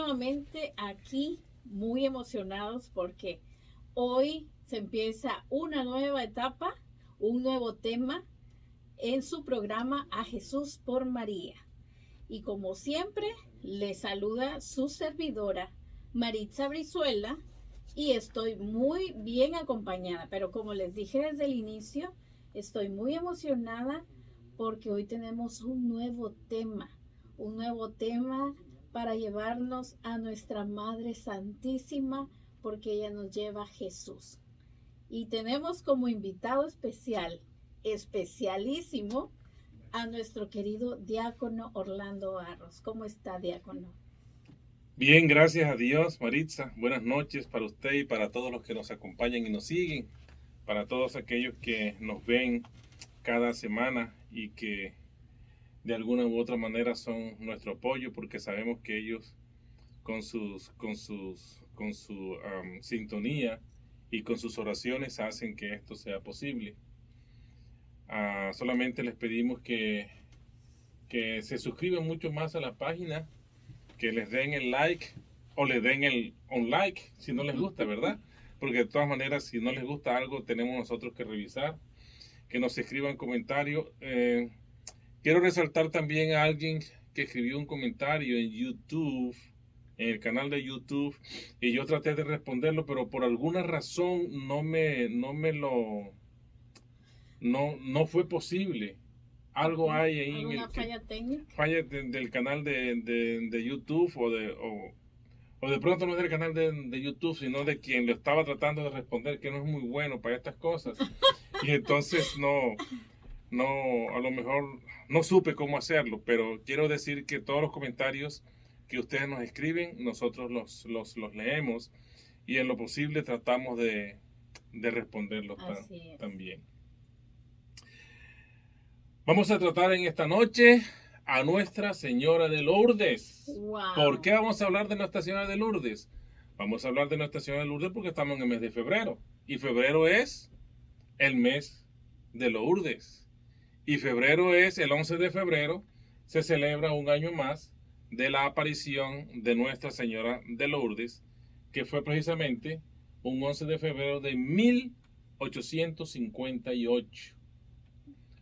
nuevamente aquí muy emocionados porque hoy se empieza una nueva etapa, un nuevo tema en su programa A Jesús por María. Y como siempre, les saluda su servidora Maritza Brizuela y estoy muy bien acompañada. Pero como les dije desde el inicio, estoy muy emocionada porque hoy tenemos un nuevo tema para llevarnos a nuestra Madre Santísima, porque ella nos lleva a Jesús. Y tenemos como invitado especialísimo, a nuestro querido diácono Orlando Barros. ¿Cómo está, diácono? Bien, gracias a Dios, Maritza. Buenas noches para usted y para todos los que nos acompañan y nos siguen, para todos aquellos que nos ven cada semana y que de alguna u otra manera son nuestro apoyo, porque sabemos que ellos con su sintonía y con sus oraciones hacen que esto sea posible. Solamente les pedimos que se suscriban mucho más a la página, que les den el like o le den el un like si no les gusta, ¿verdad? Porque de todas maneras, si no les gusta algo, tenemos nosotros que revisar, que nos escriban comentarios. Quiero resaltar también a alguien que escribió un comentario en YouTube, en el canal de YouTube, y yo traté de responderlo, pero por alguna razón no fue posible. Algo hay ahí en ¿Alguna el falla técnica? falla del canal de YouTube o de pronto no es del canal de YouTube, sino de quien lo estaba tratando de responder, que no es muy bueno para estas cosas. Y entonces a lo mejor no supe cómo hacerlo, pero quiero decir que todos los comentarios que ustedes nos escriben, nosotros los leemos y en lo posible tratamos de responderlos también. Vamos a tratar en esta noche a Nuestra Señora de Lourdes. Wow. ¿Por qué vamos a hablar de Nuestra Señora de Lourdes? Vamos a hablar de Nuestra Señora de Lourdes porque estamos en el mes de febrero. Y febrero es el mes de Lourdes. Y febrero es el 11 de febrero. Se celebra un año más de la aparición de Nuestra Señora de Lourdes, que fue precisamente un 11 de febrero de 1858.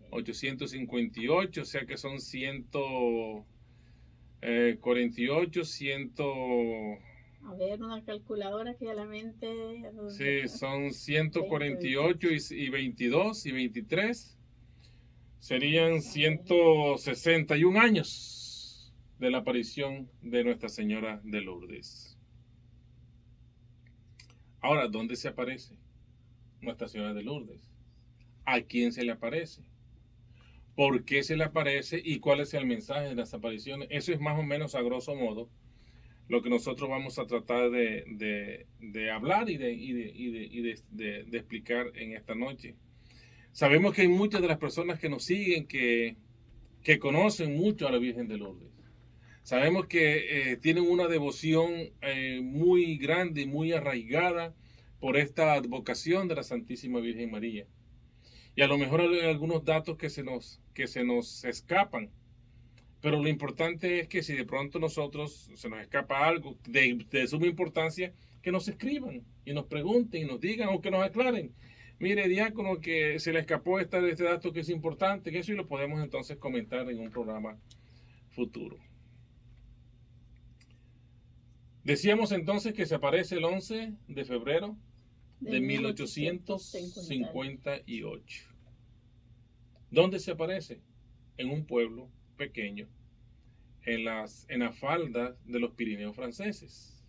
858, o sea que son 148, 100... A ver, una calculadora que a la mente... Sí, son 148 y 22 y 23. Serían 161 años de la aparición de Nuestra Señora de Lourdes. Ahora, ¿dónde se aparece Nuestra Señora de Lourdes? ¿A quién se le aparece? ¿Por qué se le aparece y cuál es el mensaje de las apariciones? Eso es más o menos a grosso modo lo que nosotros vamos a tratar de hablar y de explicar en esta noche. Sabemos que hay muchas de las personas que nos siguen que conocen mucho a la Virgen de Lourdes. Sabemos que tienen una devoción muy grande, muy arraigada por esta advocación de la Santísima Virgen María. Y a lo mejor hay algunos datos que se nos escapan. Pero lo importante es que si de pronto nosotros se nos escapa algo de suma importancia, que nos escriban y nos pregunten y nos digan o que nos aclaren. Mire, diácono, que se le escapó este dato que es importante, que eso y lo podemos entonces comentar en un programa futuro. Decíamos entonces que se aparece el 11 de febrero de 1858. ¿Dónde se aparece? En un pueblo pequeño, en la falda de los Pirineos franceses.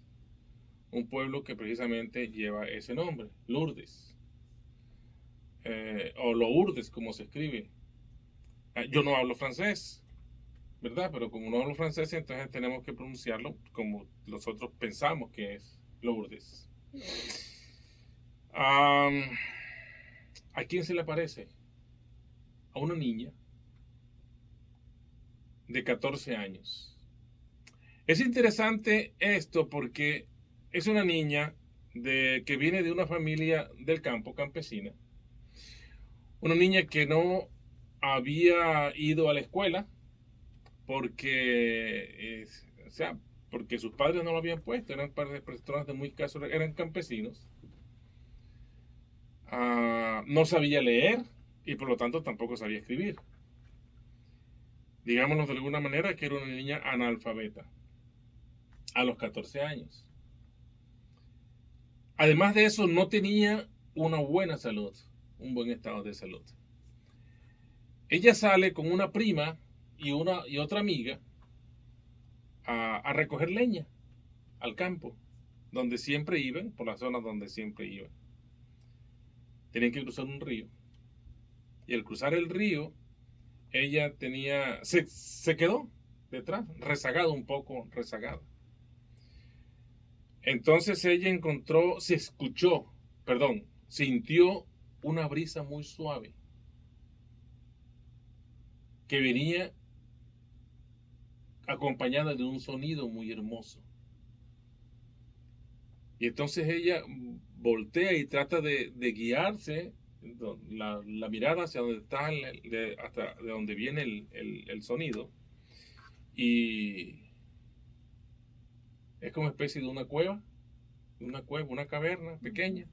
Un pueblo que precisamente lleva ese nombre, Lourdes. O Lourdes, como se escribe. Yo no hablo francés, ¿verdad? Pero como no hablo francés, entonces tenemos que pronunciarlo como nosotros pensamos que es Lourdes. ¿A quién se le aparece? A una niña de 14 años. Es interesante esto porque es una niña que viene de una familia del campo, campesina. Una niña que no había ido a la escuela porque, porque sus padres no lo habían puesto, eran personas de muy escasos, eran campesinos. No sabía leer y por lo tanto tampoco sabía escribir. Digámoslo de alguna manera que era una niña analfabeta a los 14 años. Además de eso, no tenía una buena salud, un buen estado de salud. Ella sale con una prima y otra amiga a recoger leña al campo, donde siempre iban, por la zona donde siempre iban. Tenían que cruzar un río. Y al cruzar el río, ella se quedó detrás, rezagada un poco, rezagada. Entonces ella sintió una brisa muy suave que venía acompañada de un sonido muy hermoso. Y entonces ella voltea y trata de guiarse la mirada hacia donde está, hasta de donde viene el sonido. Y es como una especie de una cueva, una caverna pequeña.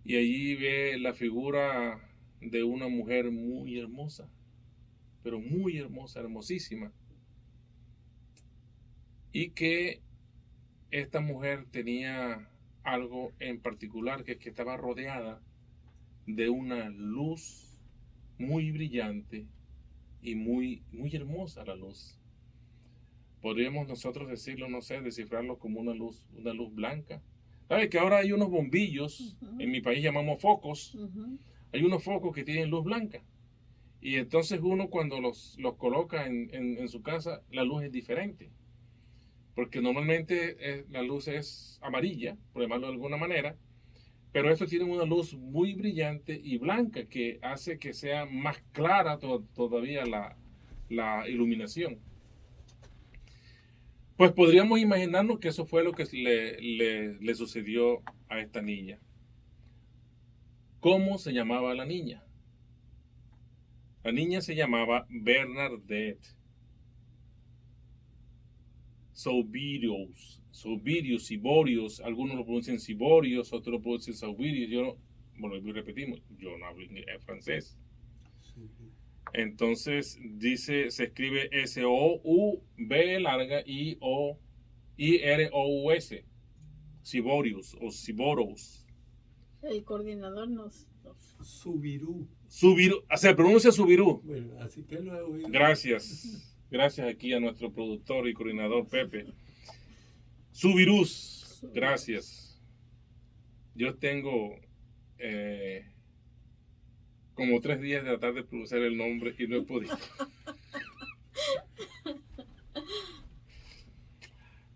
Y allí ve la figura de una mujer muy hermosa, pero muy hermosa, hermosísima. Y que esta mujer tenía algo en particular, que es que estaba rodeada de una luz muy brillante y muy, muy hermosa la luz. Podríamos nosotros decirlo, no sé, descifrarlo como una luz blanca. ¿Sabe que ahora hay unos bombillos, en mi país llamamos focos? Hay unos focos que tienen luz blanca. Y entonces uno cuando los coloca en su casa, la luz es diferente. Porque normalmente la luz es amarilla, por llamarlo de alguna manera, pero estos tienen una luz muy brillante y blanca que hace que sea más clara todavía la iluminación. Pues podríamos imaginarnos que eso fue lo que le sucedió a esta niña. ¿Cómo se llamaba la niña? La niña se llamaba Bernadette Sauvirius, Siborius, algunos lo pronuncian Siborius, otros lo pronuncian Sauvirius. Repetimos, yo no hablo francés. Entonces se escribe S-O-U-B larga I-R-O-U-S, Siborius o Siborous. El coordinador nos... Subirú. Se pronuncia Subirú. Bueno, así que lo he oído. Gracias. Gracias aquí a nuestro productor y coordinador Pepe. Subirús. Gracias. Yo tengo como 3 días de tratar de pronunciar el nombre y no he podido.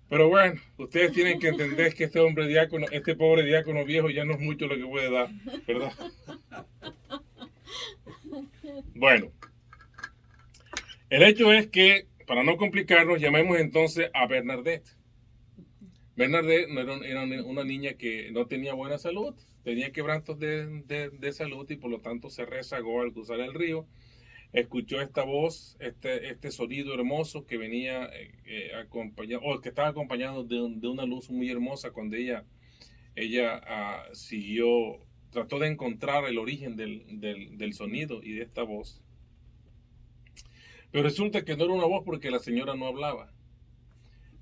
Pero bueno, ustedes tienen que entender que este pobre diácono viejo ya no es mucho lo que puede dar, ¿verdad? Bueno, el hecho es que, para no complicarnos, llamemos entonces a Bernadette. Bernadette era una niña que no tenía buena salud, tenía quebrantos de salud y por lo tanto se rezagó al cruzar el río. Escuchó esta voz, este sonido hermoso que venía acompañado, o que estaba acompañado de una luz muy hermosa cuando ella trató de encontrar el origen del sonido y de esta voz. Pero resulta que no era una voz porque la señora no hablaba.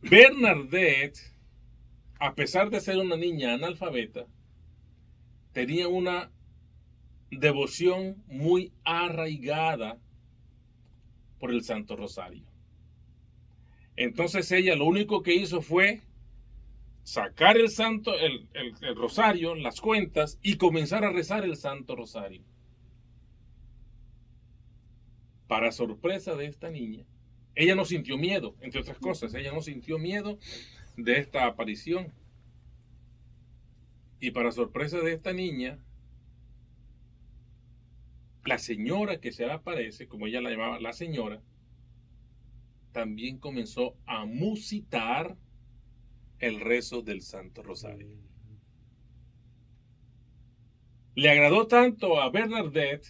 Bernadette, a pesar de ser una niña analfabeta, tenía una devoción muy arraigada por el Santo Rosario. Entonces ella lo único que hizo fue sacar el rosario, las cuentas, y comenzar a rezar el Santo Rosario. Para sorpresa de esta niña, ella no sintió miedo, entre otras cosas, ella no sintió miedo de esta aparición. Y para sorpresa de esta niña, la señora que se le aparece, como ella la llamaba la señora, también comenzó a musitar el rezo del Santo Rosario. Le agradó tanto a Bernadette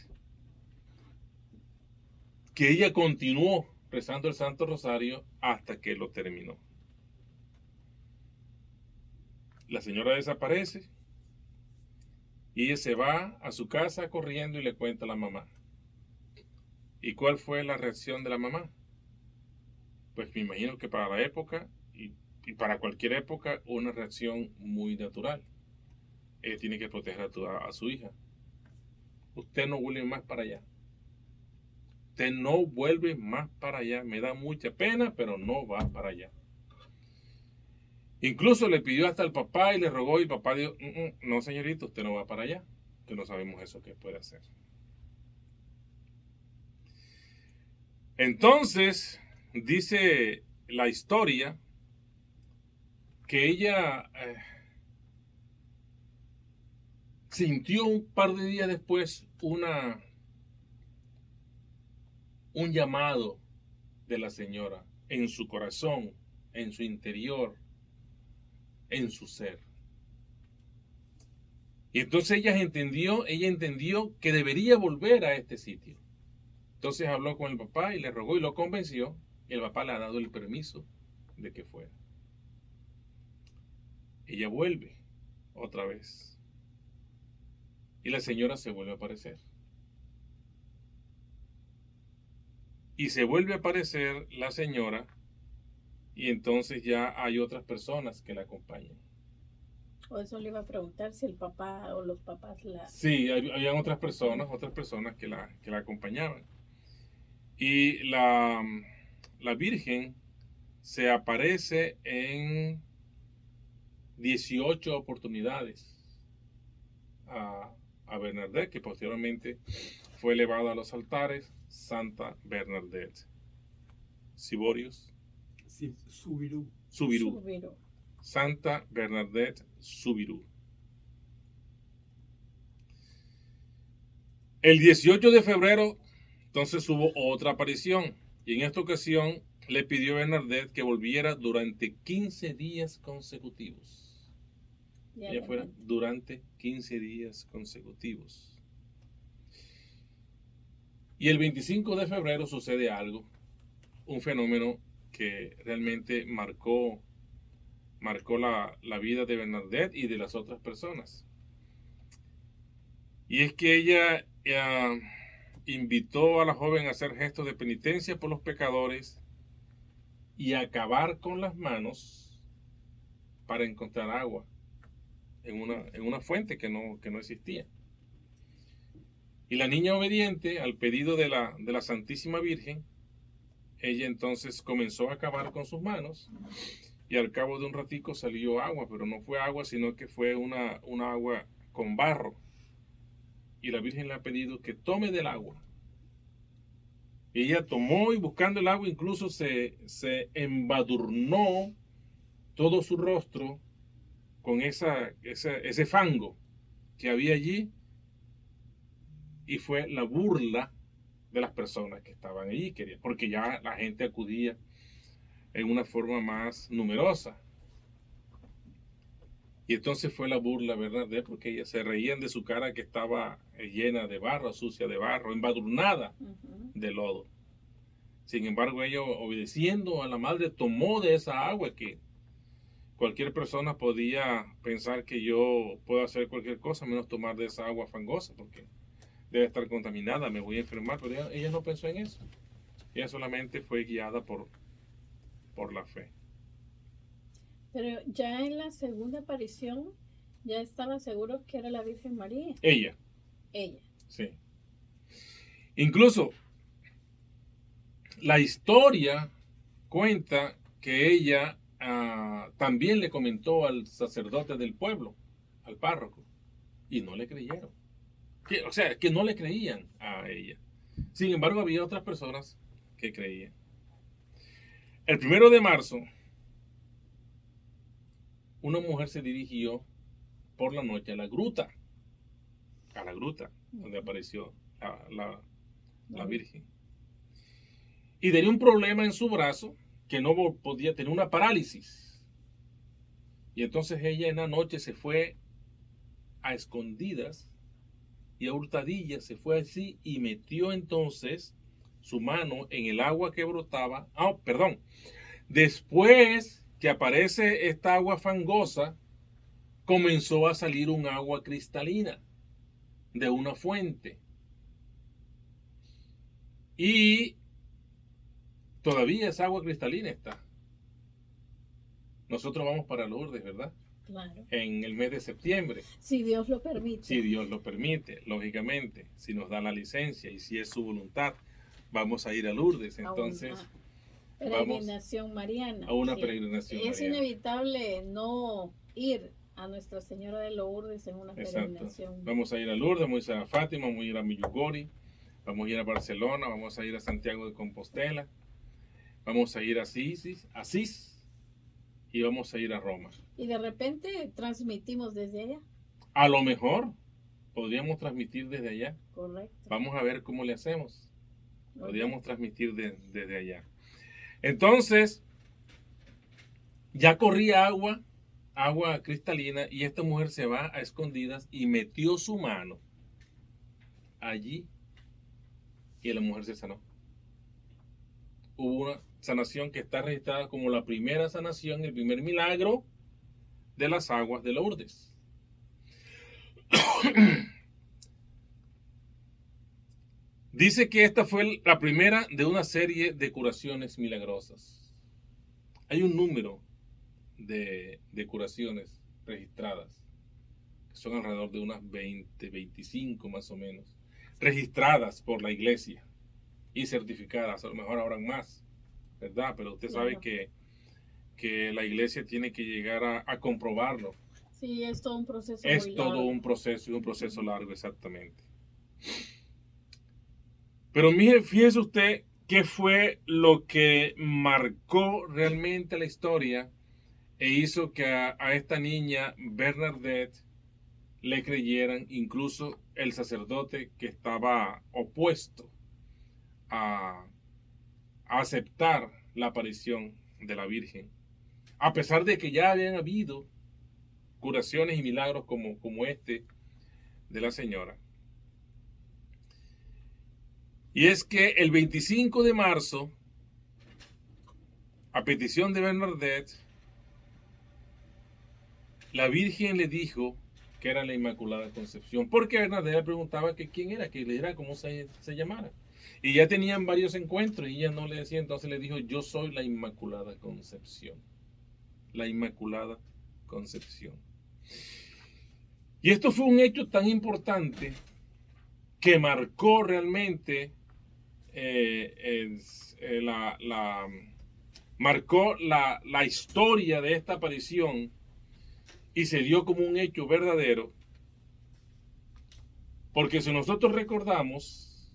que ella continuó rezando el Santo Rosario hasta que lo terminó. La señora desaparece y ella se va a su casa corriendo y le cuenta a la mamá. ¿Y cuál fue la reacción de la mamá? Pues me imagino que para la época y para cualquier época una reacción muy natural. Ella tiene que proteger a su hija. Usted no vuelve más para allá. Usted no vuelve más para allá. Me da mucha pena, pero no va para allá. Incluso le pidió hasta al papá y le rogó y el papá dijo, no señorito, usted no va para allá. Que no sabemos eso que puede hacer. Entonces, dice la historia que ella sintió un par de días después un llamado de la señora en su corazón, en su interior, en su ser. Y entonces ella entendió que debería volver a este sitio. Entonces habló con el papá y le rogó y lo convenció. Y el papá le ha dado el permiso de que fuera. Ella vuelve otra vez. Y la señora se vuelve a aparecer. Y se vuelve a aparecer la señora. Y entonces ya hay otras personas que la acompañan. O eso le iba a preguntar si el papá o los papás la... Sí, habían otras personas que la acompañaban. Y la Virgen se aparece en 18 oportunidades a Bernadette, que posteriormente fue elevada a los altares, Santa Bernadette. Siborius. Sí, Subirú. Subirú. Santa Bernadette Subirú. El 18 de febrero, entonces hubo otra aparición. Y en esta ocasión le pidió a Bernadette que volviera durante 15 días consecutivos. Ella fuera durante 15 días consecutivos. Y el 25 de febrero sucede algo. Un fenómeno que realmente marcó la vida de Bernadette y de las otras personas. Y es que ella invitó a la joven a hacer gestos de penitencia por los pecadores y a acabar con las manos para encontrar agua en una fuente que no existía. Y la niña obediente al pedido de la Santísima Virgen, ella entonces comenzó a acabar con sus manos y al cabo de un ratico salió agua, pero no fue agua, sino que fue una agua con barro. Y la Virgen le ha pedido que tome del agua. Y ella tomó y buscando el agua incluso se embadurnó todo su rostro con ese fango que había allí. Y fue la burla de las personas que estaban allí, porque ya la gente acudía en una forma más numerosa. Y entonces fue la burla, ¿verdad? Porque ellas se reían de su cara que estaba llena de barro, sucia de barro, embadurnada de lodo. Sin embargo, ella, obedeciendo a la madre, tomó de esa agua que cualquier persona podía pensar que yo puedo hacer cualquier cosa menos tomar de esa agua fangosa, porque debe estar contaminada, me voy a enfermar. Pero ella no pensó en eso. Ella solamente fue guiada por la fe. Pero ya en la segunda aparición, ya estaban seguros que era la Virgen María. Ella. Sí. Incluso, la historia cuenta que ella también le comentó al sacerdote del pueblo, al párroco, y no le creyeron. Que no le creían a ella. Sin embargo, había otras personas que creían. El 1 de marzo, una mujer se dirigió por la noche a la gruta donde apareció la Virgen. Y tenía un problema en su brazo que no podía, tener una parálisis. Y entonces ella en la noche se fue a escondidas y a hurtadillas, se fue así y metió entonces su mano en el agua que brotaba. Después que aparece esta agua fangosa, comenzó a salir un agua cristalina de una fuente. Y todavía esa agua cristalina está. Nosotros vamos para Lourdes, ¿verdad? Claro. En el mes de septiembre. Si Dios lo permite. Si Dios lo permite, lógicamente, si nos da la licencia y si es su voluntad, vamos a ir a Lourdes. Entonces, peregrinación mariana. A una peregrinación es mariana. Inevitable no ir a Nuestra Señora de Lourdes en una peregrinación. Exacto. Vamos a ir a Lourdes, vamos a ir a Fátima, vamos a ir a Medjugorje, vamos a ir a Barcelona, vamos a ir a Santiago de Compostela, vamos a ir a Asís y vamos a ir a Roma. Y de repente transmitimos desde allá. A lo mejor podríamos transmitir desde allá. Correcto. Vamos a ver cómo le hacemos. Muy Podríamos bien. transmitir desde allá. Entonces, ya corría agua cristalina, y esta mujer se va a escondidas y metió su mano allí y la mujer se sanó. Hubo una sanación que está registrada como la primera sanación, el primer milagro de las aguas de Lourdes. Dice que esta fue la primera de una serie de curaciones milagrosas. Hay un número de curaciones registradas, que son alrededor de unas 20, 25 más o menos, registradas por la iglesia y certificadas. A lo mejor habrán más, ¿verdad? Pero usted sabe que la iglesia tiene que llegar a comprobarlo. Sí, es todo un proceso. Es muy todo largo. un proceso largo, exactamente. Pero mire, fíjese usted qué fue lo que marcó realmente la historia e hizo que a esta niña Bernadette le creyeran, incluso el sacerdote que estaba opuesto a aceptar la aparición de la Virgen, a pesar de que ya habían habido curaciones y milagros como este de la señora. Y es que el 25 de marzo, a petición de Bernadette, la Virgen le dijo que era la Inmaculada Concepción, porque Bernadette le preguntaba que quién era, que le diera cómo se llamara. Y ya tenían varios encuentros y ella no le decía, entonces le dijo, yo soy la Inmaculada Concepción. La Inmaculada Concepción. Y esto fue un hecho tan importante que marcó realmente marcó la historia de esta aparición y se dio como un hecho verdadero, porque si nosotros recordamos,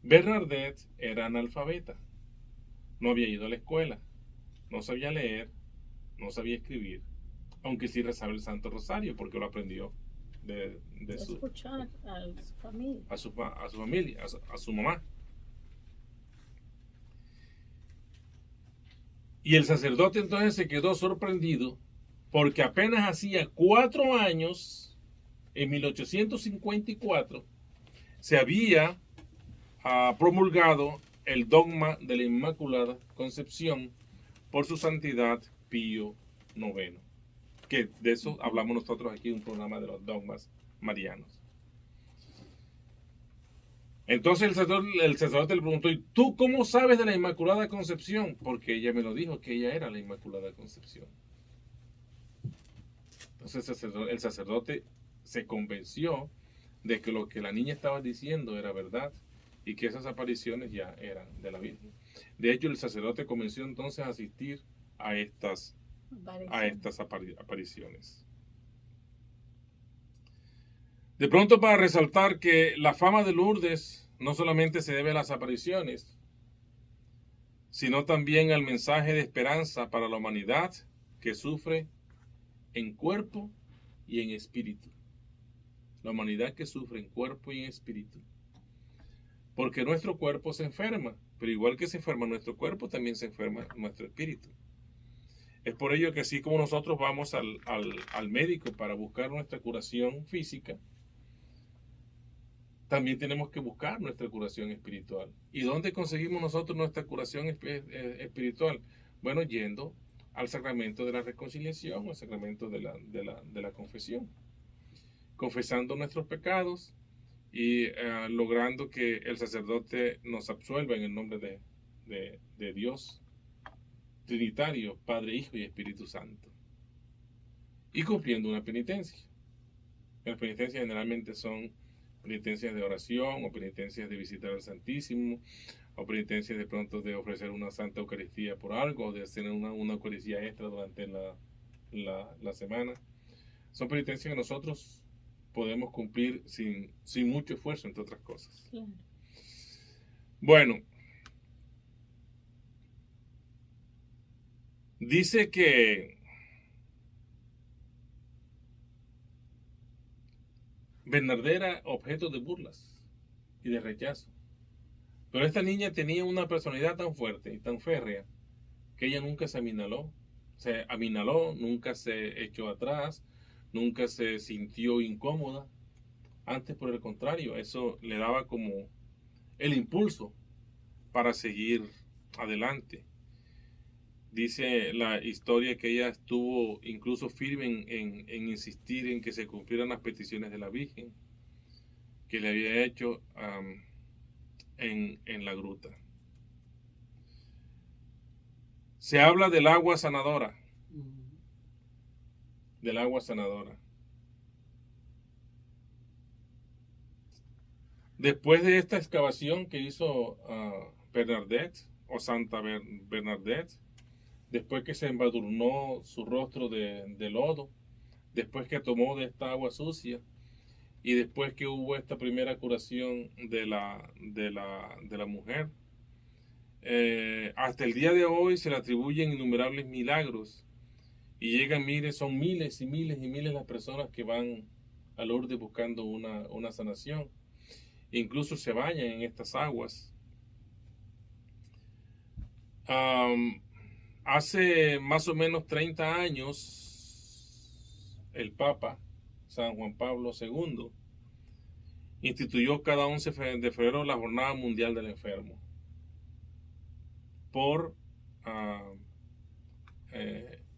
Bernadette era analfabeta, no había ido a la escuela, no sabía leer, no sabía escribir, aunque sí rezaba el Santo Rosario porque lo aprendió de escuchar a su familia, a su familia, a su mamá. Y el sacerdote entonces se quedó sorprendido porque apenas hacía 4 años, en 1854, se había promulgado el dogma de la Inmaculada Concepción por su santidad Pío IX, que de eso hablamos nosotros aquí en un programa de los dogmas marianos. Entonces el sacerdote le preguntó, ¿y tú cómo sabes de la Inmaculada Concepción? Porque ella me lo dijo, que ella era la Inmaculada Concepción. Entonces el sacerdote se convenció de que lo que la niña estaba diciendo era verdad y que esas apariciones ya eran de la Virgen. De hecho, el sacerdote comenzó entonces a asistir a estas apariciones. De pronto, para resaltar que la fama de Lourdes no solamente se debe a las apariciones, sino también al mensaje de esperanza para la humanidad que sufre en cuerpo y en espíritu. La humanidad que sufre en cuerpo y en espíritu. Porque nuestro cuerpo se enferma, pero igual que se enferma nuestro cuerpo, también se enferma nuestro espíritu. Es por ello que así como nosotros vamos al médico para buscar nuestra curación física, también tenemos que buscar nuestra curación espiritual. ¿Y dónde conseguimos nosotros nuestra curación espiritual? Bueno, yendo al sacramento de la reconciliación, al sacramento de la confesión, confesando nuestros pecados y logrando que el sacerdote nos absuelva en el nombre de Dios Trinitario, Padre, Hijo y Espíritu Santo, y cumpliendo una penitencia. Las penitencias generalmente son penitencias de oración o penitencias de visitar al Santísimo, o penitencias de pronto de ofrecer una Santa Eucaristía por algo, o de hacer una Eucaristía extra durante la semana. Son penitencias que nosotros podemos cumplir sin mucho esfuerzo, entre otras cosas. Claro. Bueno, dice que Bernardé era objeto de burlas y de rechazo. Pero esta niña tenía una personalidad tan fuerte y tan férrea que ella nunca se aminaló. Se aminaló, nunca se echó atrás, nunca se sintió incómoda. Antes, por el contrario, eso le daba como el impulso para seguir adelante. Dice la historia que ella estuvo incluso firme en insistir en que se cumplieran las peticiones de la Virgen que le había hecho en la gruta. Se habla del agua sanadora. Del agua sanadora. Después de esta excavación que hizo Bernadette, o Santa Bernadette, después que se embadurnó su rostro de lodo, después que tomó de esta agua sucia, y después que hubo esta primera curación de la mujer, hasta el día de hoy se le atribuyen innumerables milagros, y llegan, son miles y miles y miles las personas que van a Lourdes buscando una sanación. Incluso se bañan en estas aguas. Hace más o menos 30 años, el Papa San Juan Pablo II instituyó cada 11 de febrero la Jornada Mundial del Enfermo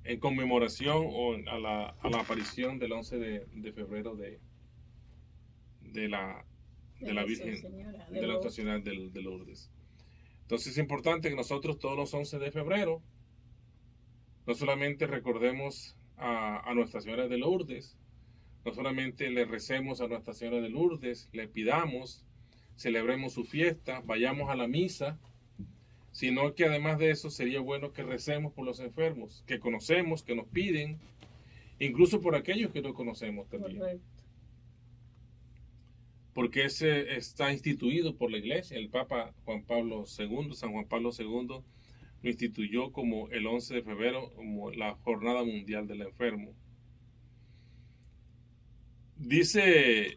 en conmemoración a la aparición del 11 de febrero de la Virgen de la Nuestra Señora de Lourdes. Entonces es importante que nosotros todos los 11 de febrero no solamente recordemos a Nuestra Señora de Lourdes, no solamente le recemos a Nuestra Señora de Lourdes, le pidamos, celebremos su fiesta, vayamos a la misa, sino que además de eso sería bueno que recemos por los enfermos, que conocemos, que nos piden, incluso por aquellos que no conocemos también. Correcto. Porque ese está instituido por la Iglesia. El Papa Juan Pablo II, San Juan Pablo II, lo instituyó como el 11 de febrero, como la Jornada Mundial del Enfermo. Dice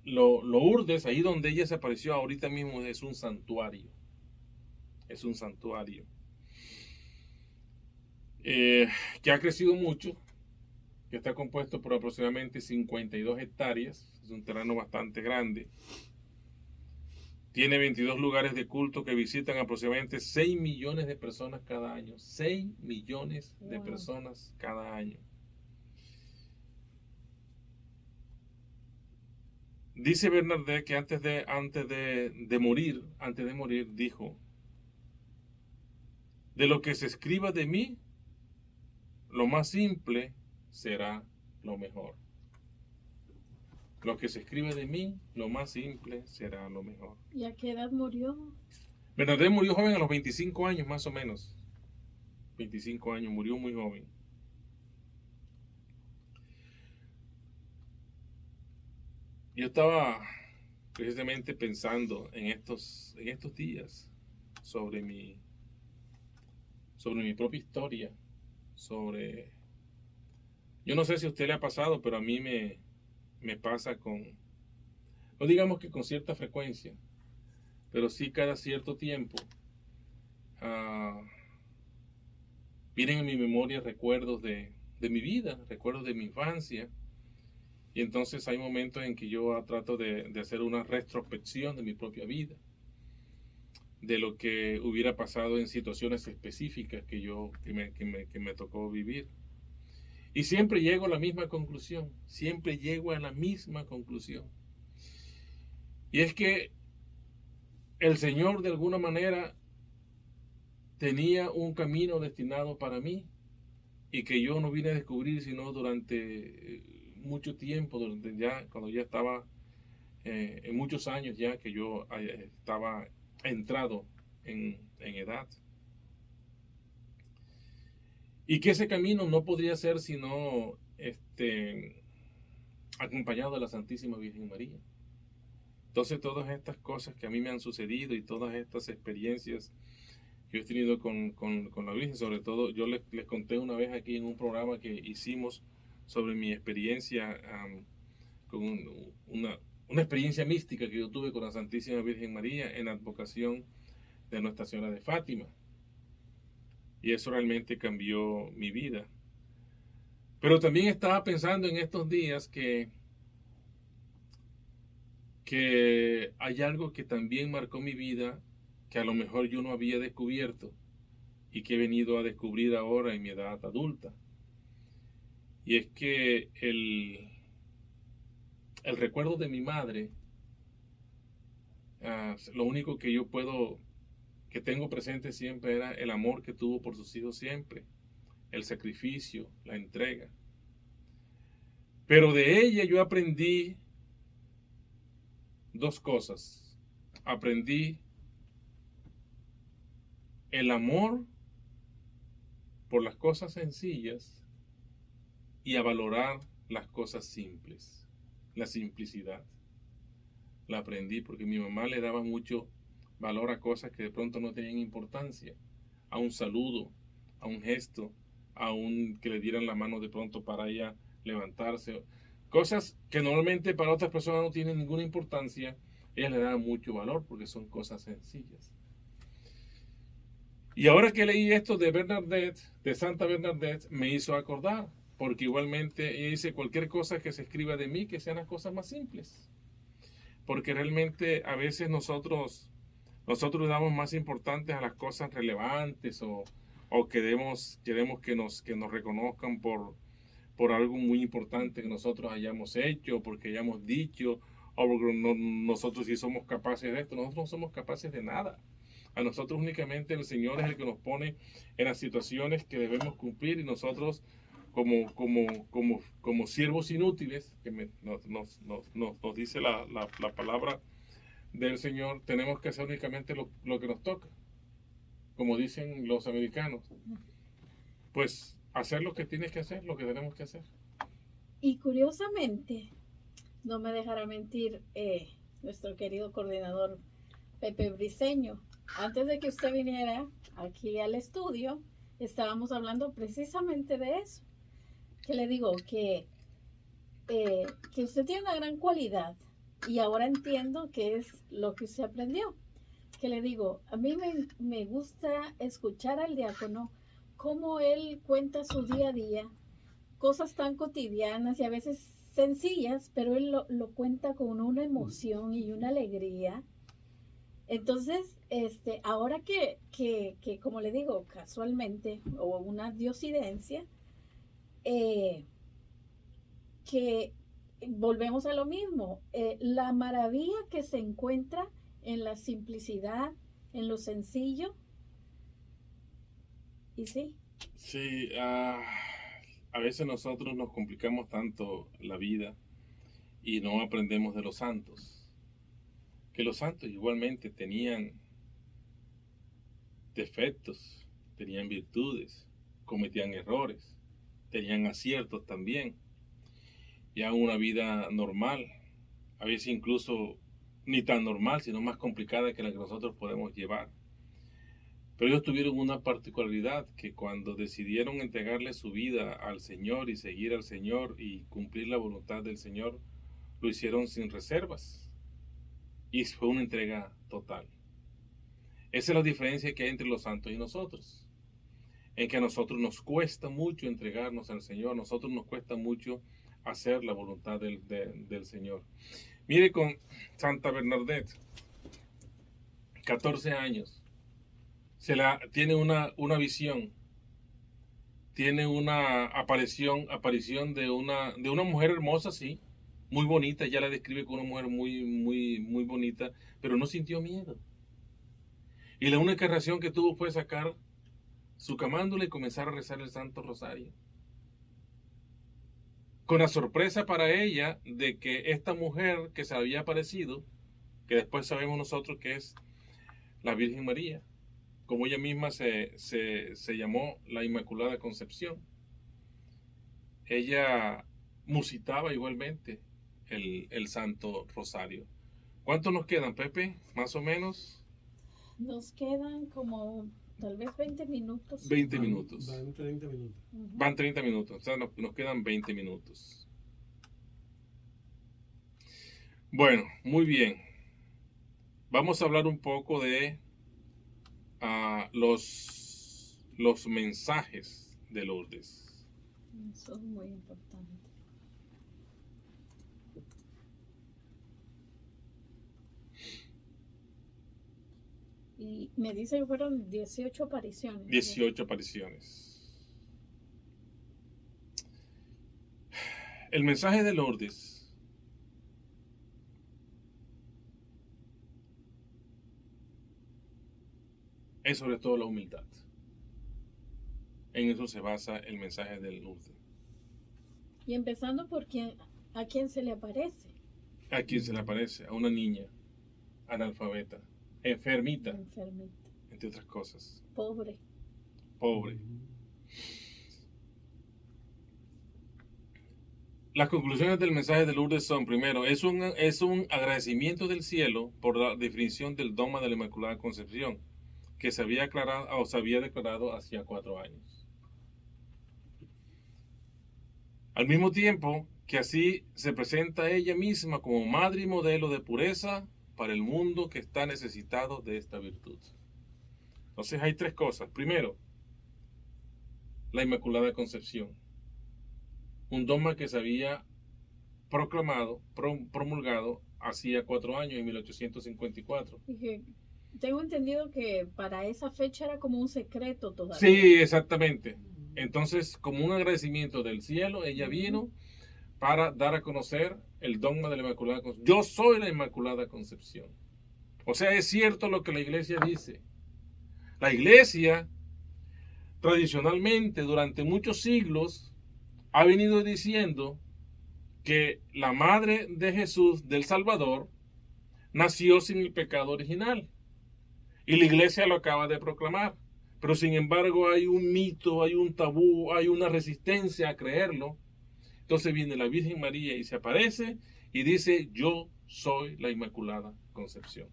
Lourdes, ahí donde ella se apareció ahorita mismo, es un santuario. Es un santuario que ha crecido mucho, que está compuesto por aproximadamente 52 hectáreas, es un terreno bastante grande. Tiene 22 lugares de culto que visitan aproximadamente 6 millones de personas cada año. 6 millones de personas cada año. Dice Bernadette que antes de morir, dijo: de lo que se escriba de mí, lo más simple será lo mejor. Lo que se escribe de mí, lo más simple será lo mejor. ¿Y a qué edad murió? Bernadette murió joven, a los 25 años más o menos. 25 años, murió muy joven. Yo estaba precisamente pensando en estos días sobre mi propia historia, yo no sé si a usted le ha pasado, pero a mí me pasa no digamos que con cierta frecuencia, pero sí cada cierto tiempo vienen en mi memoria recuerdos de mi vida, recuerdos de mi infancia, y entonces hay momentos en que yo trato de hacer una retrospección de mi propia vida, de lo que hubiera pasado en situaciones específicas que me tocó vivir. Y siempre llego a la misma conclusión, siempre llego a la misma conclusión. Y es que el Señor de alguna manera tenía un camino destinado para mí y que yo no vine a descubrir sino durante mucho tiempo, cuando ya estaba en muchos años ya que yo estaba entrado en edad. Y que ese camino no podría ser sino acompañado de la Santísima Virgen María. Entonces todas estas cosas que a mí me han sucedido y todas estas experiencias que he tenido con la Virgen, sobre todo yo les conté una vez aquí en un programa que hicimos sobre mi experiencia con una experiencia mística que yo tuve con la Santísima Virgen María en advocación de Nuestra Señora de Fátima. Y eso realmente cambió mi vida. Pero también estaba pensando en estos días que hay algo que también marcó mi vida, que a lo mejor yo no había descubierto y que he venido a descubrir ahora en mi edad adulta. Y es que el recuerdo de mi madre, lo único que que tengo presente siempre era el amor que tuvo por sus hijos siempre, el sacrificio, la entrega. Pero de ella yo aprendí dos cosas. Aprendí el amor por las cosas sencillas y a valorar las cosas simples, la simplicidad. La aprendí porque mi mamá le daba mucho valor a cosas que de pronto no tenían importancia, a un saludo, a un gesto, a que le dieran la mano de pronto para ella levantarse. Cosas que normalmente para otras personas no tienen ninguna importancia, ella le daba mucho valor porque son cosas sencillas. Y ahora que leí esto de Bernadette, de Santa Bernadette, me hizo acordar, porque igualmente ella dice cualquier cosa que se escriba de mí, que sean las cosas más simples. Porque realmente a veces nosotros le damos más importantes a las cosas relevantes o queremos que nos reconozcan por algo muy importante que nosotros hayamos hecho, porque hayamos dicho, o porque nosotros sí somos capaces de esto. Nosotros no somos capaces de nada. A nosotros únicamente el Señor es el que nos pone en las situaciones que debemos cumplir y nosotros como siervos inútiles, que nos dice la palabra del Señor, tenemos que hacer únicamente lo que nos toca, como dicen los americanos, pues hacer lo que tienes que hacer, lo que tenemos que hacer. Y curiosamente, no me dejará mentir nuestro querido coordinador Pepe Briceño. Antes de que usted viniera aquí al estudio, estábamos hablando precisamente de eso. Que le digo que usted tiene una gran cualidad y ahora entiendo qué es lo que usted aprendió. Que le digo, a mí me gusta escuchar al diácono cómo él cuenta su día a día, cosas tan cotidianas y a veces sencillas, pero él lo cuenta con una emoción y una alegría. Entonces, ahora que como le digo, casualmente, o una diosidencia, que volvemos a lo mismo, la maravilla que se encuentra en la simplicidad, en lo sencillo. Y sí. Sí, a veces nosotros nos complicamos tanto la vida y no aprendemos de los santos. Que los santos igualmente tenían defectos, tenían virtudes, cometían errores, tenían aciertos también. Ya una vida normal, a veces incluso ni tan normal, sino más complicada que la que nosotros podemos llevar. Pero ellos tuvieron una particularidad, que cuando decidieron entregarle su vida al Señor y seguir al Señor y cumplir la voluntad del Señor, lo hicieron sin reservas. Y fue una entrega total. Esa es la diferencia que hay entre los santos y nosotros. En que a nosotros nos cuesta mucho entregarnos al Señor, a nosotros nos cuesta mucho hacer la voluntad del Señor. Mire, con Santa Bernadette, 14 años. Tiene una visión. Tiene una aparición de una mujer hermosa, sí, muy bonita. Ella la describe como una mujer muy bonita, pero no sintió miedo. Y la única reacción que tuvo fue sacar su camándula y comenzar a rezar el Santo Rosario. Con la sorpresa para ella de que esta mujer que se había aparecido, que después sabemos nosotros que es la Virgen María, como ella misma se llamó la Inmaculada Concepción, ella musitaba igualmente el Santo Rosario. ¿Cuántos nos quedan, Pepe? Más o menos. Nos quedan como tal vez 20 minutos. 20 minutos. Van 30 minutos. Ujú. Van 30 minutos, o sea, nos quedan 20 minutos. Bueno, muy bien. Vamos a hablar un poco de los mensajes de Lourdes. Eso es muy importante. Y me dice que fueron 18 apariciones. 18 apariciones. El mensaje de Lourdes es sobre todo la humildad. En eso se basa el mensaje de Lourdes. Y empezando por a quién se le aparece. ¿A quién se le aparece? A una niña analfabeta, enfermita, Enfermita, entre otras cosas, pobre. pobre. Las conclusiones del mensaje de Lourdes son, primero, es un agradecimiento del cielo por la definición del dogma de la Inmaculada Concepción, que se había declarado hacía 4 años. Al mismo tiempo que así se presenta ella misma como madre y modelo de pureza para el mundo que está necesitado de esta virtud. Entonces hay 3 cosas. Primero, la Inmaculada Concepción. Un dogma que se había promulgado hacía 4 años, en 1854. Y que tengo entendido que para esa fecha era como un secreto todavía. Sí, exactamente. Entonces, como un agradecimiento del cielo, ella vino para dar a conocer el dogma de la Inmaculada Concepción. Yo soy la Inmaculada Concepción. O sea, es cierto lo que la iglesia dice. La iglesia, tradicionalmente, durante muchos siglos, ha venido diciendo que la madre de Jesús, del Salvador, nació sin el pecado original. Y la iglesia lo acaba de proclamar. Pero sin embargo hay un mito, hay un tabú, hay una resistencia a creerlo. Entonces viene la Virgen María y se aparece y dice, yo soy la Inmaculada Concepción.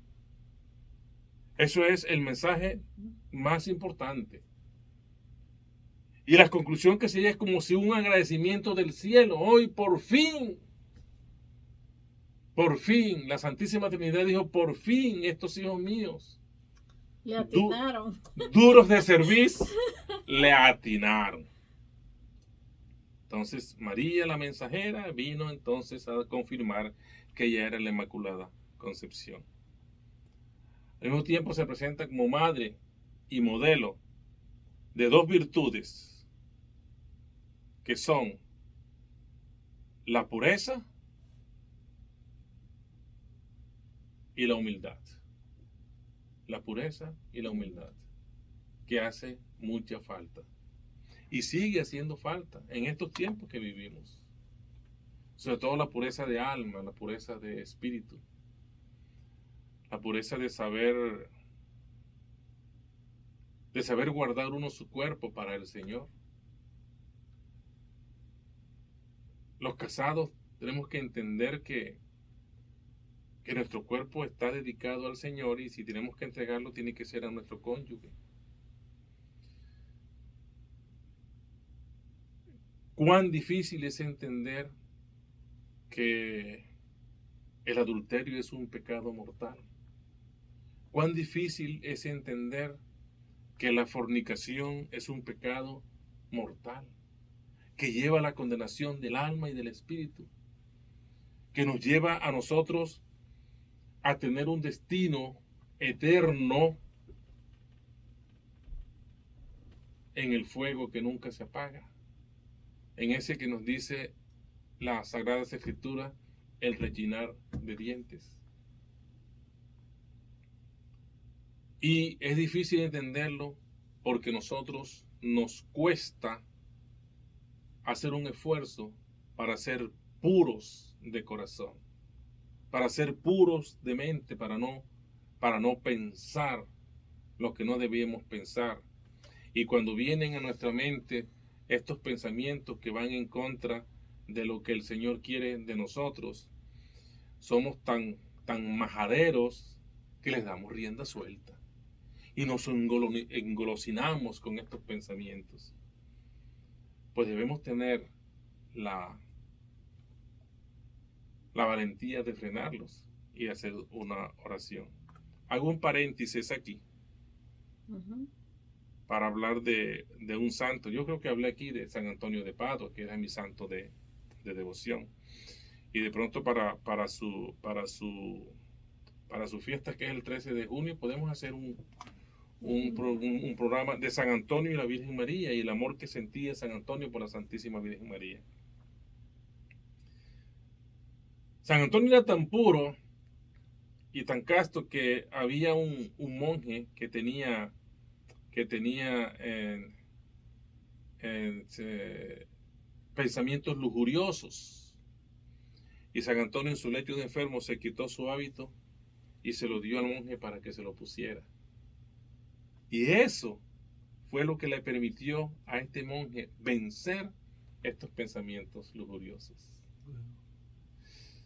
Eso es el mensaje más importante. Y la conclusión que sigue es como si un agradecimiento del cielo. Hoy por fin, la Santísima Trinidad dijo, por fin estos hijos míos, Le atinaron. duros de servicio, le atinaron. Entonces María la mensajera vino entonces a confirmar que ella era la Inmaculada Concepción. Al mismo tiempo se presenta como madre y modelo de 2 virtudes que son la pureza y la humildad. La pureza y la humildad, que hace mucha falta. Y sigue haciendo falta en estos tiempos que vivimos. Sobre todo la pureza de alma, la pureza de espíritu. La pureza de saber guardar uno su cuerpo para el Señor. Los casados tenemos que entender que nuestro cuerpo está dedicado al Señor y si tenemos que entregarlo tiene que ser a nuestro cónyuge. Cuán difícil es entender que el adulterio es un pecado mortal. Cuán difícil es entender que la fornicación es un pecado mortal, que lleva a la condenación del alma y del espíritu, que nos lleva a nosotros a tener un destino eterno en el fuego que nunca se apaga, en ese que nos dice las Sagradas Escrituras, el rechinar de dientes. Y es difícil entenderlo porque nosotros nos cuesta hacer un esfuerzo para ser puros de corazón, para ser puros de mente, para no pensar lo que no debíamos pensar. Y cuando vienen a nuestra mente estos pensamientos que van en contra de lo que el Señor quiere de nosotros, somos tan majaderos que les damos rienda suelta y nos engolosinamos con estos pensamientos. Pues debemos tener la valentía de frenarlos y hacer una oración. Hago un paréntesis aquí para hablar de un santo. Yo creo que hablé aquí de San Antonio de Padua, que era mi santo de devoción. Y de pronto para su fiesta, que es el 13 de junio, podemos hacer un programa de San Antonio y la Virgen María y el amor que sentía San Antonio por la Santísima Virgen María. San Antonio era tan puro y tan casto que había un monje que tenía pensamientos lujuriosos. Y San Antonio en su lecho de enfermo se quitó su hábito y se lo dio al monje para que se lo pusiera. Y eso fue lo que le permitió a este monje vencer estos pensamientos lujuriosos.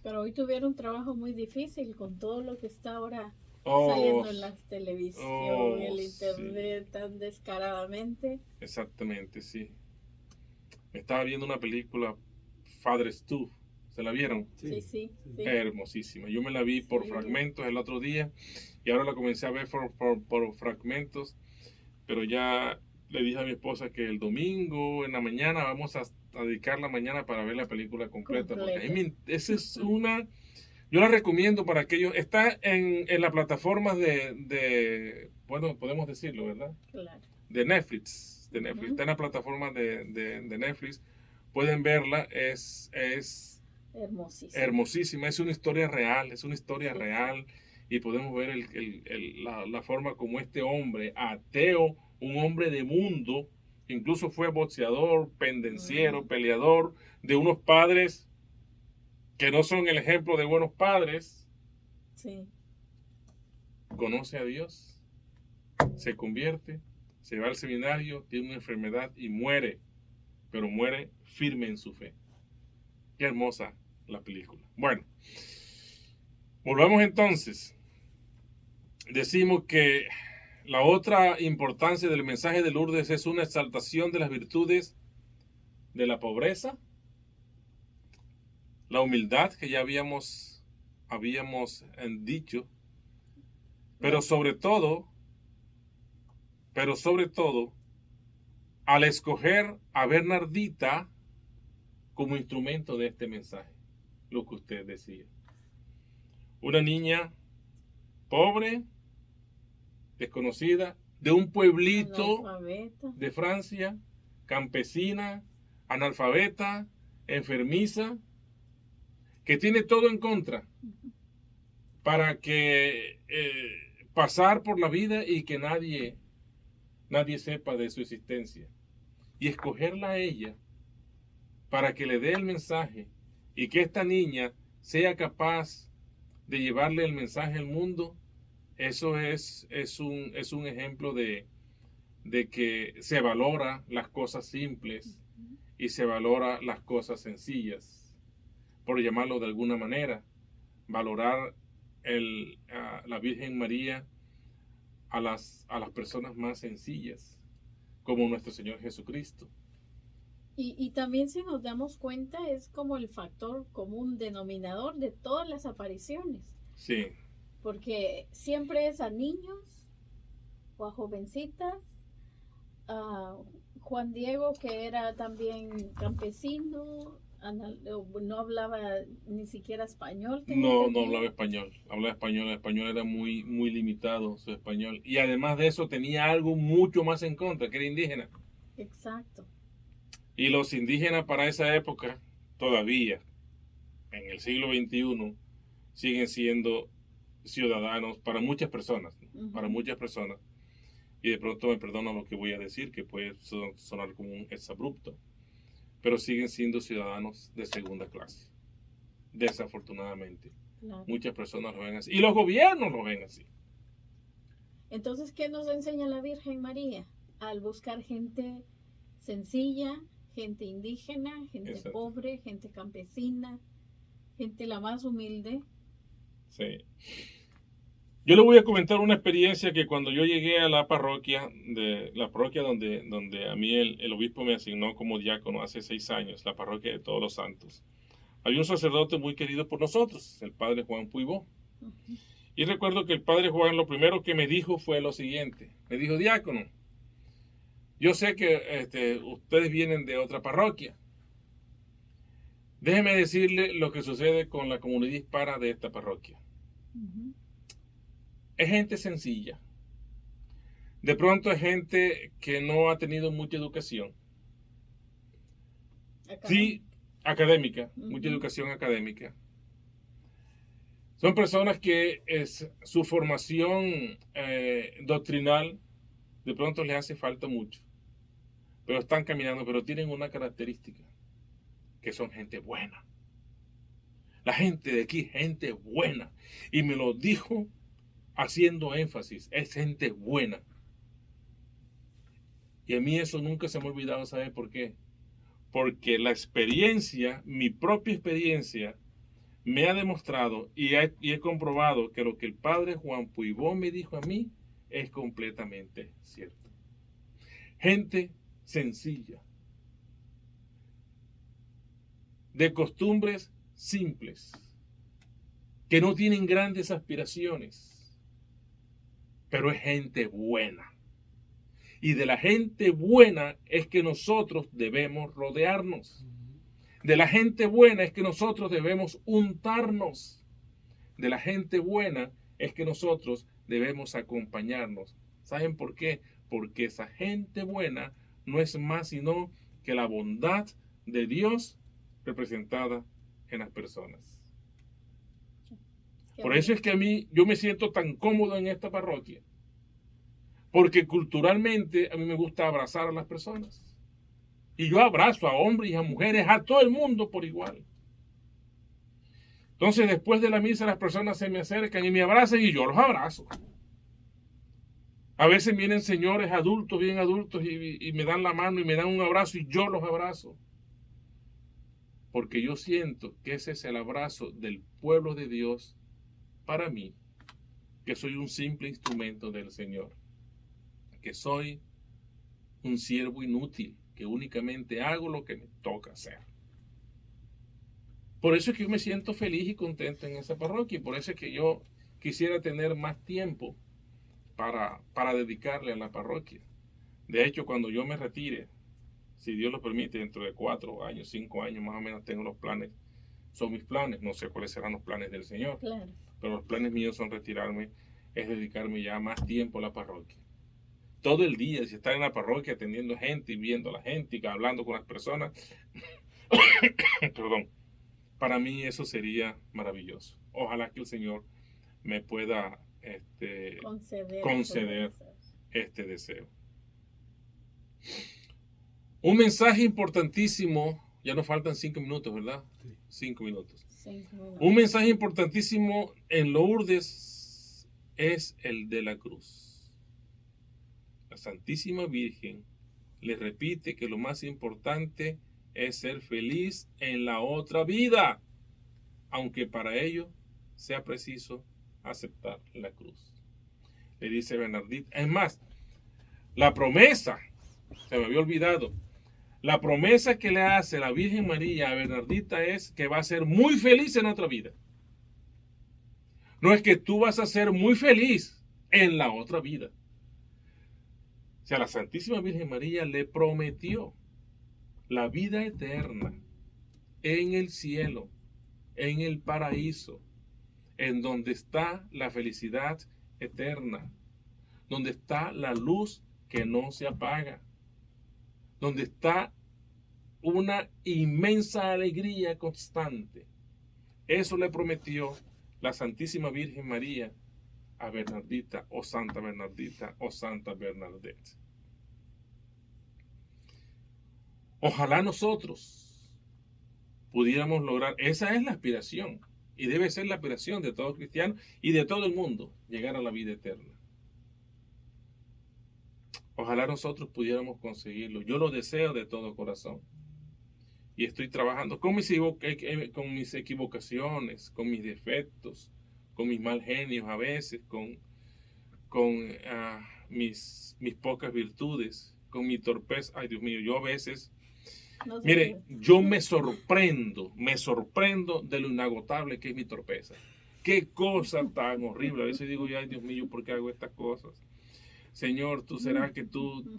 Pero hoy tuvieron un trabajo muy difícil con todo lo que está ahora Oh, saliendo en la televisión, el sí. internet tan descaradamente. Exactamente, sí. Estaba viendo una película, Father Stu. ¿Se la vieron? Sí. Hermosísima. Yo me la vi por fragmentos el otro día y ahora la comencé a ver por fragmentos, pero ya le dije a mi esposa que el domingo en la mañana vamos a dedicar la mañana para ver la película completa. Porque esa es una... Yo la recomiendo para aquellos... Está en las plataformas bueno, podemos decirlo, ¿verdad? Claro. De Netflix. Está en la plataforma de Netflix. Pueden verla. Es hermosísima. Es una historia real. Real. Y podemos ver la forma como este hombre ateo, un hombre de mundo, incluso fue boxeador, pendenciero, peleador, de unos padres que no son el ejemplo de buenos padres. Sí. Conoce a Dios, se convierte, se va al seminario, tiene una enfermedad y muere, pero muere firme en su fe. Qué hermosa la película. Bueno, volvamos entonces. Decimos que la otra importancia del mensaje de Lourdes es una exaltación de las virtudes de la pobreza, la humildad, que ya habíamos dicho, pero sobre todo, al escoger a Bernardita como instrumento de este mensaje, lo que usted decía. Una niña pobre, desconocida, de un pueblito de Francia, campesina, analfabeta, enfermiza, que tiene todo en contra para que pasar por la vida y que nadie sepa de su existencia. Y escogerla a ella para que le dé el mensaje y que esta niña sea capaz de llevarle el mensaje al mundo, eso es un ejemplo de que se valora las cosas simples y se valora las cosas sencillas, por llamarlo de alguna manera, valorar la Virgen María a las personas más sencillas, como nuestro Señor Jesucristo. Y también, si nos damos cuenta, es como el factor común denominador de todas las apariciones. Sí. Porque siempre es a niños o a jovencitas, a Juan Diego, que era también campesino, no hablaba ni siquiera español. No hablaba español. Hablaba español. El español era muy, muy limitado, su español. Y además de eso tenía algo mucho más en contra, que era indígena. Exacto. Y los indígenas para esa época, todavía, en el siglo XXI, siguen siendo ciudadanos para muchas personas. Para muchas personas. Y de pronto me perdono lo que voy a decir, que puede sonar como un exabrupto. Pero siguen siendo ciudadanos de segunda clase. Desafortunadamente. Claro. Muchas personas lo ven así. Y los gobiernos lo ven así. Entonces, ¿qué nos enseña la Virgen María? Al buscar gente sencilla, gente indígena, gente Exacto. pobre, gente campesina, gente la más humilde. Sí. Yo le voy a comentar una experiencia que cuando yo llegué a la parroquia donde a mí el obispo me asignó como diácono hace 6 años, la parroquia de Todos los Santos. Había un sacerdote muy querido por nosotros, el padre Juan Puibó. Y recuerdo que el padre Juan lo primero que me dijo fue lo siguiente. Me dijo, diácono, yo sé que ustedes vienen de otra parroquia. Déjeme decirle lo que sucede con la comunidad hispana de esta parroquia. Es gente sencilla. De pronto es gente que no ha tenido mucha educación. Sí, académica, mucha educación académica. Son personas que su formación doctrinal de pronto les hace falta mucho. Pero están caminando, pero tienen una característica, que son gente buena. La gente de aquí, gente buena. Y me lo dijo haciendo énfasis, es gente buena. Y a mí eso nunca se me ha olvidado, ¿sabe por qué? Porque la experiencia, mi propia experiencia, me ha demostrado y he comprobado que lo que el padre Juan Puibó me dijo a mí es completamente cierto. Gente sencilla, de costumbres simples, que no tienen grandes aspiraciones, pero es gente buena. Y de la gente buena es que nosotros debemos rodearnos. De la gente buena es que nosotros debemos untarnos. De la gente buena es que nosotros debemos acompañarnos. ¿Saben por qué? Porque esa gente buena no es más sino que la bondad de Dios representada en las personas. Por eso es que yo me siento tan cómodo en esta parroquia. Porque culturalmente a mí me gusta abrazar a las personas. Y yo abrazo a hombres y a mujeres, a todo el mundo por igual. Entonces, después de la misa, las personas se me acercan y me abrazan y yo los abrazo. A veces vienen señores adultos, bien adultos, y me dan la mano y me dan un abrazo y yo los abrazo. Porque yo siento que ese es el abrazo del pueblo de Dios para mí, que soy un simple instrumento del Señor. Que soy un siervo inútil, que únicamente hago lo que me toca hacer. Por eso es que yo me siento feliz y contento en esa parroquia, y por eso es que yo quisiera tener más tiempo para dedicarle a la parroquia. De hecho, cuando yo me retire, si Dios lo permite, dentro de 4 años, 5 años más o menos, tengo los planes, son mis planes, no sé cuáles serán los planes del Señor, claro, pero los planes míos son retirarme, es dedicarme ya más tiempo a la parroquia. Todo el día, si estar en la parroquia atendiendo gente y viendo a la gente y hablando con las personas, perdón, para mí eso sería maravilloso. Ojalá que el Señor me pueda conceder este deseo. Un mensaje importantísimo, ya nos faltan 5 minutos, ¿verdad? Sí. 5 minutos. 5 minutos. Un mensaje importantísimo en Lourdes es el de la cruz. La Santísima Virgen le repite que lo más importante es ser feliz en la otra vida, aunque para ello sea preciso aceptar la cruz. Le dice Bernardita. Es más, la promesa, se me había olvidado, la promesa que le hace la Virgen María a Bernardita es que va a ser muy feliz en otra vida. No es que tú vas a ser muy feliz en la otra vida. O sea, la Santísima Virgen María le prometió la vida eterna en el cielo, en el paraíso, en donde está la felicidad eterna, donde está la luz que no se apaga, donde está una inmensa alegría constante. Eso le prometió la Santísima Virgen María a Bernardita o Santa Bernardita o Santa Bernadette. Ojalá nosotros pudiéramos lograr, esa es la aspiración y debe ser la aspiración de todo cristiano y de todo el mundo, llegar a la vida eterna. Ojalá nosotros pudiéramos conseguirlo. Yo lo deseo de todo corazón. Y estoy trabajando con mis equivocaciones, con mis defectos, con mis mal genios a veces, con mis pocas virtudes, con mi torpeza. Ay, Dios mío, yo a veces, No se mire, puede. yo me sorprendo de lo inagotable que es mi torpeza. Qué cosa tan horrible. A veces digo, ay, Dios mío, ¿por qué hago estas cosas? Señor, ¿tú será que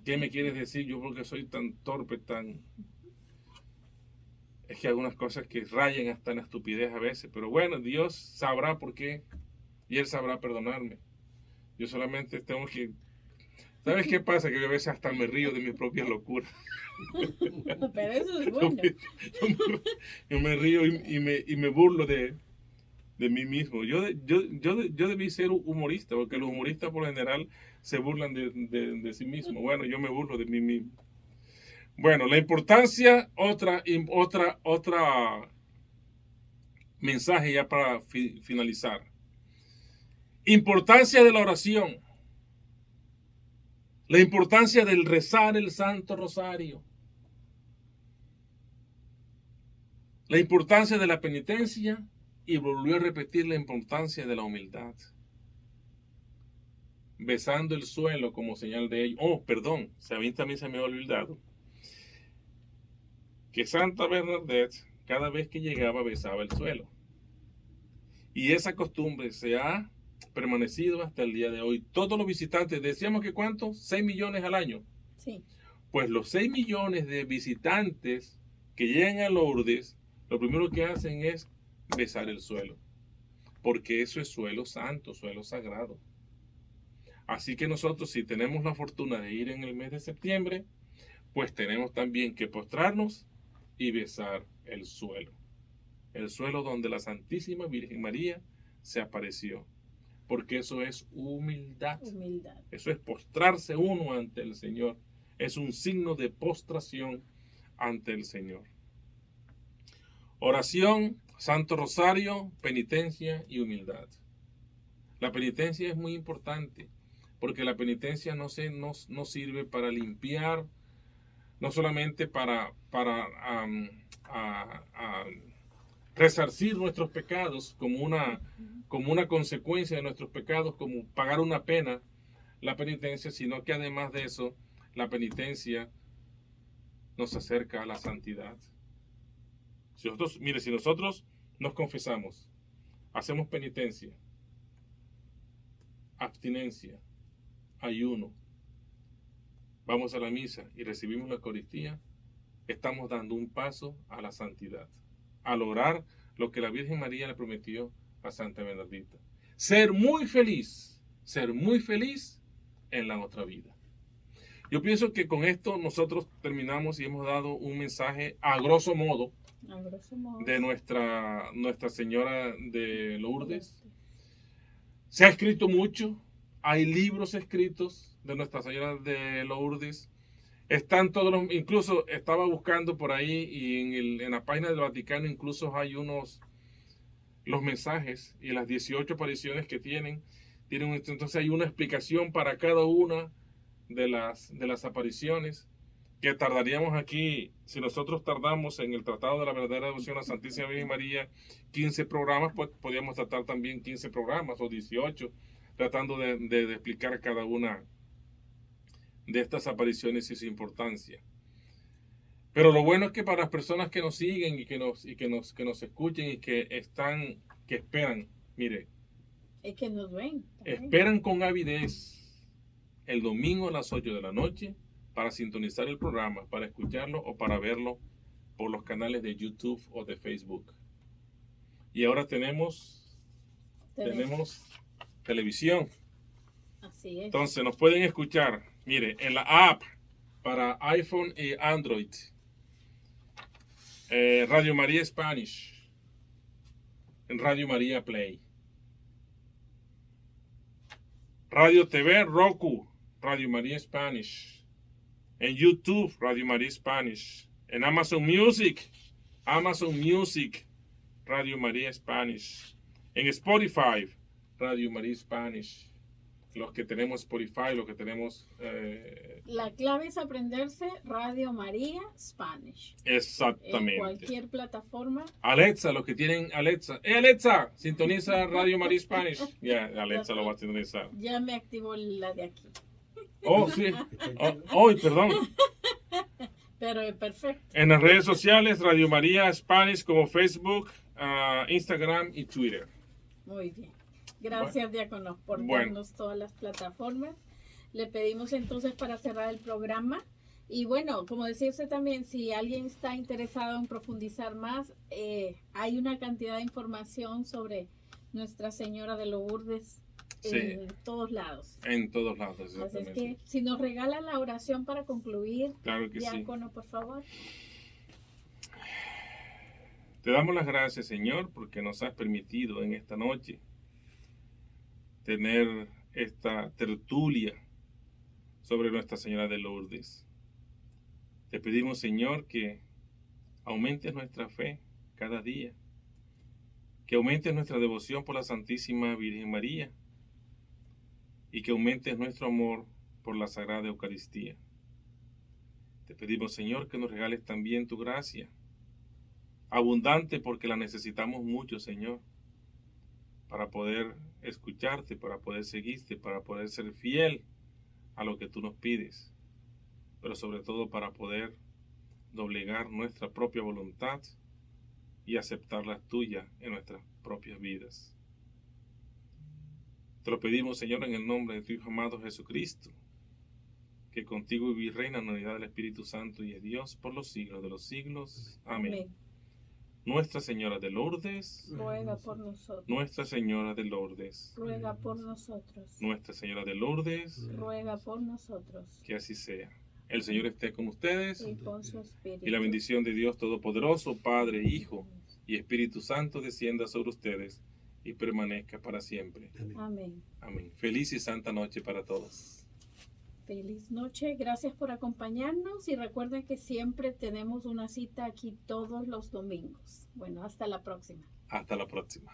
qué me quieres decir? Yo porque soy tan torpe, tan... Es que algunas cosas que rayan hasta en la estupidez a veces. Pero bueno, Dios sabrá por qué. Y Él sabrá perdonarme. Yo solamente tengo que... ¿Sabes qué pasa? Que yo a veces hasta me río de mis propias locuras. Pero eso es bueno. Yo me río y me burlo de mí mismo. Yo debí ser humorista, porque los humoristas por lo general se burlan de sí mismos. Bueno, yo me burlo de mí mismo. Bueno, la importancia, otra mensaje ya para finalizar. Importancia de la oración. La importancia del rezar el Santo Rosario. La importancia de la penitencia y volvió a repetir la importancia de la humildad. Besando el suelo como señal de ello. Oh, perdón, a mí también se me ha olvidado que Santa Bernadette cada vez que llegaba besaba el suelo. Y esa costumbre se ha permanecido hasta el día de hoy. Todos los visitantes, decíamos que ¿cuántos? 6 millones al año. Sí. Pues los 6 millones de visitantes que llegan a Lourdes, lo primero que hacen es besar el suelo. Porque eso es suelo santo, suelo sagrado. Así que nosotros, si tenemos la fortuna de ir en el mes de septiembre, pues tenemos también que postrarnos y besar el suelo. El suelo donde la Santísima Virgen María se apareció. Porque eso es humildad. Humildad. Eso es postrarse uno ante el Señor. Es un signo de postración ante el Señor. Oración, Santo Rosario, penitencia y humildad. La penitencia es muy importante, porque la penitencia no sirve para limpiar, no solamente para resarcir nuestros pecados como una consecuencia de nuestros pecados, como pagar una pena, la penitencia, sino que además de eso, la penitencia nos acerca a la santidad. Si nosotros nos confesamos, hacemos penitencia, abstinencia, ayuno, vamos a la misa y recibimos la Eucaristía, estamos dando un paso a la santidad, a lograr lo que la Virgen María le prometió a Santa Bernardita. Ser muy feliz en la otra vida. Yo pienso que con esto nosotros terminamos y hemos dado un mensaje a grosso modo de Nuestra Señora de Lourdes. Se ha escrito mucho, hay libros escritos de Nuestra Señora de Lourdes. Están todos incluso estaba buscando por ahí y en la página del Vaticano incluso hay los mensajes y las 18 apariciones que tienen. Entonces hay una explicación para cada una de las apariciones, que tardaríamos aquí, si nosotros tardamos en el Tratado de la Verdadera Devoción a la Santísima Virgen María 15 programas, pues podríamos tratar también 15 programas o 18, tratando de explicar cada una de estas apariciones y su importancia. Pero lo bueno es que para las personas que nos siguen y que nos escuchen y que esperan, mire, Es que nos ven. También. Esperan con avidez el domingo a las 8 de la noche para sintonizar el programa, para escucharlo o para verlo por los canales de YouTube o de Facebook. Y ahora tenemos televisión. Así es. Entonces nos pueden escuchar, mire, en la app para iPhone y Android. Radio María Spanish. En Radio María Play. Radio TV Roku. Radio María Spanish. En YouTube, Radio María Spanish. En Amazon Music, Radio María Spanish. En Spotify, Radio María Spanish. Los que tenemos Spotify, los que tenemos... La clave es aprenderse Radio María Spanish. Exactamente. En cualquier plataforma. Alexa, los que tienen Alexa. Alexa, sintoniza Radio María Spanish. Ya, Alexa lo va a sintonizar. Ya me activó la de aquí. Oh, sí. Perdón. Pero es perfecto. En las redes sociales, Radio María Spanish como Facebook, Instagram y Twitter. Muy bien. Gracias, Diácono, por Bueno. darnos todas las plataformas. Le pedimos entonces para cerrar el programa. Y bueno, como decía usted también, si alguien está interesado en profundizar más, hay una cantidad de información sobre Nuestra Señora de Lourdes en todos lados. En todos lados, Así exactamente. es que si nos regala la oración para concluir, Claro que sí. Diácono, por favor. Te damos las gracias, Señor, porque nos has permitido en esta noche tener esta tertulia sobre Nuestra Señora de Lourdes. Te pedimos, Señor, que aumentes nuestra fe cada día, que aumentes nuestra devoción por la Santísima Virgen María y que aumentes nuestro amor por la Sagrada Eucaristía. Te pedimos, Señor, que nos regales también tu gracia, abundante porque la necesitamos mucho, Señor, para poder escucharte, para poder seguirte, para poder ser fiel a lo que tú nos pides, pero sobre todo para poder doblegar nuestra propia voluntad y aceptar la tuya en nuestras propias vidas. Te lo pedimos, Señor, en el nombre de tu Hijo amado Jesucristo, que contigo vive y reina en la unidad del Espíritu Santo y es Dios por los siglos de los siglos. Amén. Nuestra Señora de Lourdes, Ruega por nosotros. Nuestra Señora de Lourdes, Ruega por nosotros. Nuestra Señora de Lourdes, Ruega por nosotros. que así sea. El Señor esté con ustedes Y con su espíritu. y la bendición de Dios Todopoderoso, Padre, Hijo y Espíritu Santo descienda sobre ustedes y permanezca para siempre. Amén. Amén. Feliz y santa noche para todos. Feliz noche, gracias por acompañarnos y recuerden que siempre tenemos una cita aquí todos los domingos. Bueno, hasta la próxima. Hasta la próxima.